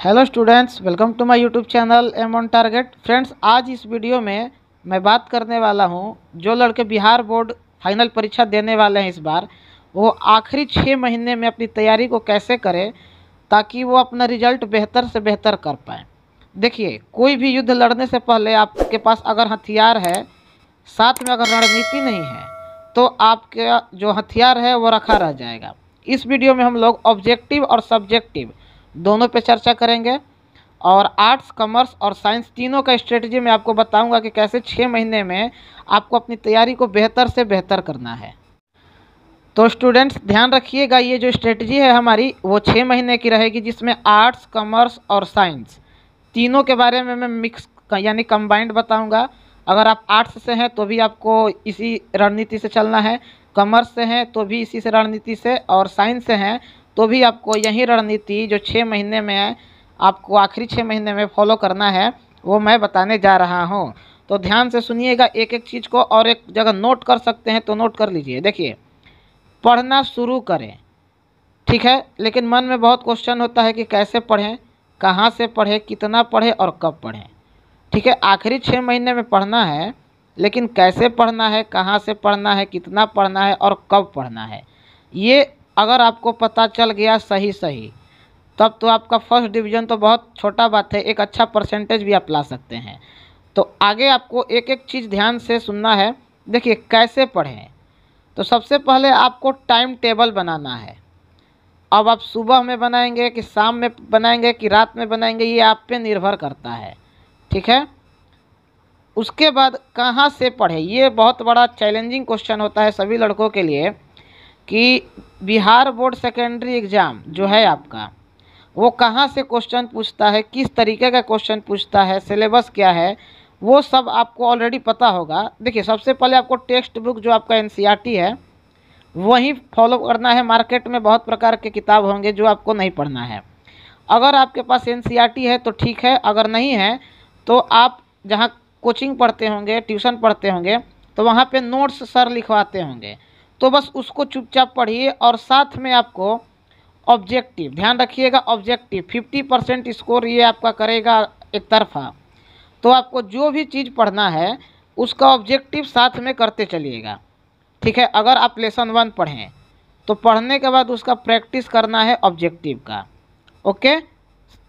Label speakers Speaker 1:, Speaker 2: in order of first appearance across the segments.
Speaker 1: Hello students, welcome to my YouTube channel aim on target. Friends, आज इस video में मैं बात करने वाला हूं, जो लड़के बिहार बोर्ड फाइनल परीक्षा देने वाले हैं इस बार, वो आखिरी 6 महीने में अपनी तैयारी को कैसे करें ताकि वो अपना रिजल्ट बेहतर से बेहतर कर पाएँ। देखिए, कोई भी युद्ध लड़ने से पहले आपके पास अगर हथियार है, साथ में अगर रणनीति नहीं है, तो आपका जो हथियार है वो रखा रह जाएगा। इस वीडियो में हम लोग ऑब्जेक्टिव और सब्जेक्टिव दोनों पे चर्चा करेंगे और आर्ट्स, कॉमर्स और साइंस तीनों का स्ट्रेटजी मैं आपको बताऊंगा कि कैसे 6 महीने में आपको अपनी तैयारी को बेहतर से बेहतर करना है। तो स्टूडेंट्स ध्यान रखिएगा, ये जो स्ट्रेटजी है हमारी वो 6 महीने की रहेगी, जिसमें आर्ट्स, कॉमर्स और साइंस तीनों के बारे में मैं मिक्स यानी कंबाइंड बताऊंगा। अगर आप आर्ट्स से हैं तो भी आपको इसी रणनीति से चलना है, कॉमर्स से हैं तो भी इसी से रणनीति से, और साइंस से हैं तो भी आपको यही रणनीति जो 6 महीने में है, आपको आखिरी 6 महीने में फॉलो करना है, वो मैं बताने जा रहा हूँ। तो ध्यान से सुनिएगा एक एक चीज़ को, और एक जगह नोट कर सकते हैं तो नोट कर लीजिए। देखिए, पढ़ना शुरू करें, ठीक है, लेकिन मन में बहुत क्वेश्चन होता है कि कैसे पढ़ें, कहाँ से पढ़ें, कितना पढ़ें और कब पढ़ें। ठीक है, आखिरी 6 महीने में पढ़ना है, लेकिन कैसे पढ़ना है, कहाँ से पढ़ना है, कितना पढ़ना है और कब पढ़ना है, ये अगर आपको पता चल गया सही तब तो आपका फर्स्ट डिवीज़न तो बहुत छोटा बात है, एक अच्छा परसेंटेज भी आप ला सकते हैं। तो आगे आपको एक एक चीज़ ध्यान से सुनना है। देखिए, कैसे पढ़ें, तो सबसे पहले आपको टाइम टेबल बनाना है। अब आप सुबह में बनाएंगे कि शाम में बनाएंगे कि रात में बनाएंगे, ये आप पे निर्भर करता है, ठीक है। उसके बाद कहाँ से पढ़ें, ये बहुत बड़ा चैलेंजिंग क्वेश्चन होता है सभी लड़कों के लिए कि बिहार बोर्ड सेकेंडरी एग्ज़ाम जो है आपका, वो कहाँ से क्वेश्चन पूछता है, किस तरीके का क्वेश्चन पूछता है, सिलेबस क्या है, वो सब आपको ऑलरेडी पता होगा। देखिए, सबसे पहले आपको टेक्स्ट बुक जो आपका एनसीईआरटी है वही फॉलो करना है। मार्केट में बहुत प्रकार के किताब होंगे जो आपको नहीं पढ़ना है। अगर आपके पास एनसीईआरटी है तो ठीक है, अगर नहीं है तो आप जहाँ कोचिंग पढ़ते होंगे, ट्यूशन पढ़ते होंगे, तो वहाँ पे नोट्स सर लिखवाते होंगे, तो बस उसको चुपचाप पढ़िए। और साथ में आपको ऑब्जेक्टिव, ध्यान रखिएगा, ऑब्जेक्टिव 50% स्कोर ये आपका करेगा एक तरफा। तो आपको जो भी चीज़ पढ़ना है उसका ऑब्जेक्टिव साथ में करते चलिएगा, ठीक है। अगर आप लेसन 1 पढ़ें तो पढ़ने के बाद उसका प्रैक्टिस करना है ऑब्जेक्टिव का, ओके।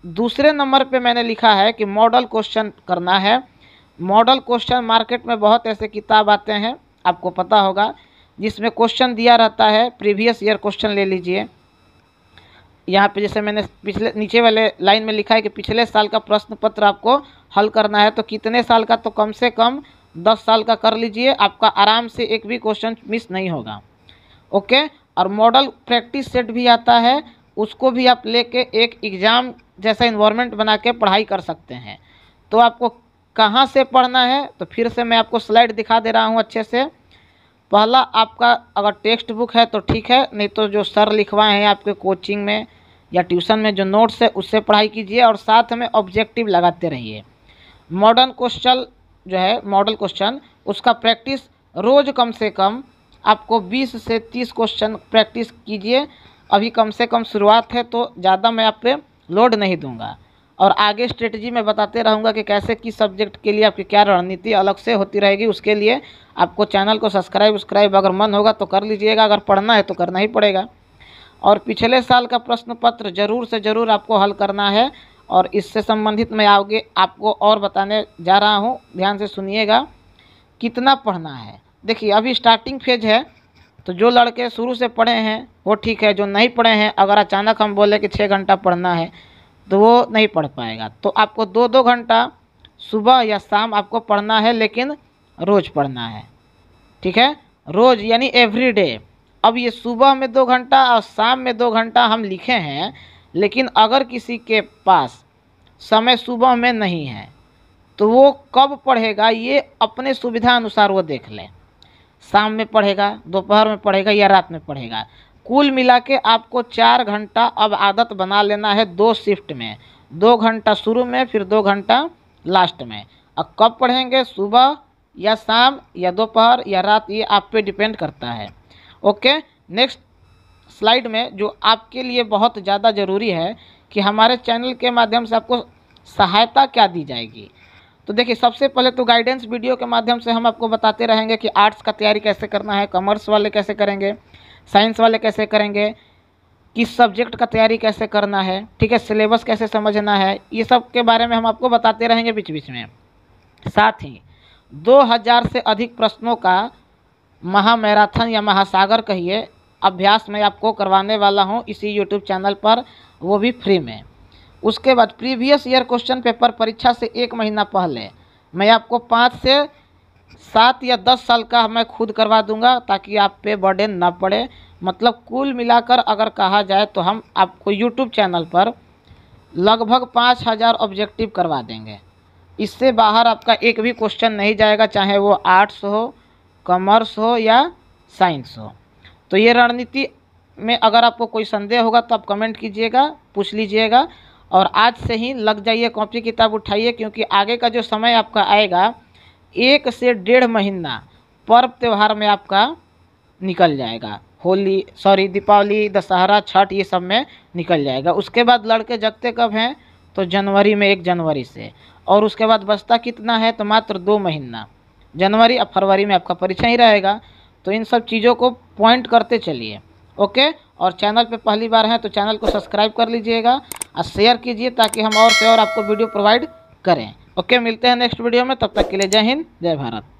Speaker 1: दूसरे नंबर पे मैंने लिखा है कि मॉडल क्वेश्चन करना है। मॉडल क्वेश्चन, मार्केट में बहुत ऐसे किताब आते हैं, आपको पता होगा, जिसमें क्वेश्चन दिया रहता है, प्रीवियस ईयर क्वेश्चन ले लीजिए। यहाँ पे जैसे मैंने पिछले नीचे वाले लाइन में लिखा है कि पिछले साल का प्रश्न पत्र आपको हल करना है, तो कितने साल का, तो कम से कम 10 साल का कर लीजिए, आपका आराम से एक भी क्वेश्चन मिस नहीं होगा, ओके। और मॉडल प्रैक्टिस सेट भी आता है, उसको भी आप लेके एक एग्ज़ाम जैसा इन्वायरमेंट बना के पढ़ाई कर सकते हैं। तो आपको कहाँ से पढ़ना है, तो फिर से मैं आपको स्लाइड दिखा दे रहा हूँ अच्छे से। पहला आपका अगर टेक्स्ट बुक है तो ठीक है, नहीं तो जो सर लिखवाए हैं आपके कोचिंग में या ट्यूशन में जो नोट्स है उससे पढ़ाई कीजिए, और साथ में ऑब्जेक्टिव लगाते रहिए। मॉडर्न क्वेश्चन जो है, मॉडल क्वेश्चन, उसका प्रैक्टिस रोज़ कम से कम आपको 20 से 30 क्वेश्चन प्रैक्टिस कीजिए। अभी कम से कम शुरुआत है तो ज़्यादा मैं आप पे लोड नहीं दूंगा, और आगे स्ट्रेटजी मैं बताते रहूँगा कि कैसे किस सब्जेक्ट के लिए आपकी क्या रणनीति अलग से होती रहेगी। उसके लिए आपको चैनल को सब्सक्राइब अगर मन होगा तो कर लीजिएगा, अगर पढ़ना है तो करना ही पड़ेगा। और पिछले साल का प्रश्न पत्र ज़रूर से ज़रूर आपको हल करना है, और इससे संबंधित मैं आगे आपको और बताने जा रहा हूँ। ध्यान से सुनिएगा, कितना पढ़ना है। देखिए, अभी स्टार्टिंग फेज है, तो जो लड़के शुरू से पढ़े हैं वो ठीक है, जो नहीं पढ़े हैं, अगर अचानक हम बोले कि 6 घंटा पढ़ना है तो वो नहीं पढ़ पाएगा। तो आपको 2-2 घंटा सुबह या शाम आपको पढ़ना है, लेकिन रोज़ पढ़ना है, ठीक है, रोज़ यानी एवरी डे। अब ये सुबह में 2 घंटा और शाम में 2 घंटा हम लिखे हैं, लेकिन अगर किसी के पास समय सुबह में नहीं है तो वो कब पढ़ेगा, ये अपने सुविधा अनुसार वो देख लें। शाम में पढ़ेगा, दोपहर में पढ़ेगा या रात में पढ़ेगा। कुल मिला के आपको 4 घंटा अब आदत बना लेना है, 2 शिफ्ट में, 2 घंटा शुरू में, फिर 2 घंटा लास्ट में। अब कब पढ़ेंगे, सुबह या शाम या दोपहर या रात, ये आप पे डिपेंड करता है, ओके। नेक्स्ट स्लाइड में जो आपके लिए बहुत ज़्यादा ज़रूरी है कि हमारे चैनल के माध्यम से आपको सहायता क्या दी जाएगी। तो देखिए, सबसे पहले तो गाइडेंस वीडियो के माध्यम से हम आपको बताते रहेंगे कि आर्ट्स का तैयारी कैसे करना है, कॉमर्स वाले कैसे करेंगे, साइंस वाले कैसे करेंगे, किस सब्जेक्ट का तैयारी कैसे करना है, ठीक है, सिलेबस कैसे समझना है, ये सब के बारे में हम आपको बताते रहेंगे बीच बीच में। साथ ही 2000 से अधिक प्रश्नों का महामैराथन या महासागर कहिए अभ्यास मैं आपको करवाने वाला हूं इसी यूट्यूब चैनल पर, वो भी फ्री में। उसके बाद प्रीवियस ईयर क्वेश्चन पेपर परीक्षा से 1 महीना पहले मैं आपको 5 से 7 या 10 साल का मैं खुद करवा दूंगा, ताकि आप पे बर्डन ना पड़े। मतलब कुल मिलाकर अगर कहा जाए तो हम आपको यूट्यूब चैनल पर लगभग 5000 ऑब्जेक्टिव करवा देंगे। इससे बाहर आपका एक भी क्वेश्चन नहीं जाएगा, चाहे वो आर्ट्स हो, कॉमर्स हो या साइंस हो। तो ये रणनीति में अगर आपको कोई संदेह होगा तो आप कमेंट कीजिएगा, पूछ लीजिएगा, और आज से ही लग जाइए, कॉपी किताब उठाइए, क्योंकि आगे का जो समय आपका आएगा 1 से 1.5 महीना पर्व त्यौहार में आपका निकल जाएगा। दीपावली, दशहरा, छठ, ये सब में निकल जाएगा। उसके बाद लड़के जगते कब हैं तो जनवरी में, 1 जनवरी से, और उसके बाद बचता कितना है तो मात्र 2 महीना, जनवरी और फरवरी में आपका परीक्षा ही रहेगा। तो इन सब चीज़ों को पॉइंट करते चलिए, ओके। और चैनल पे पहली बार हैं तो चैनल को सब्सक्राइब कर लीजिएगा और शेयर कीजिए, ताकि हम और से और आपको वीडियो प्रोवाइड करें। ओके, मिलते हैं नेक्स्ट वीडियो में, तब तक के लिए जय हिंद, जय भारत।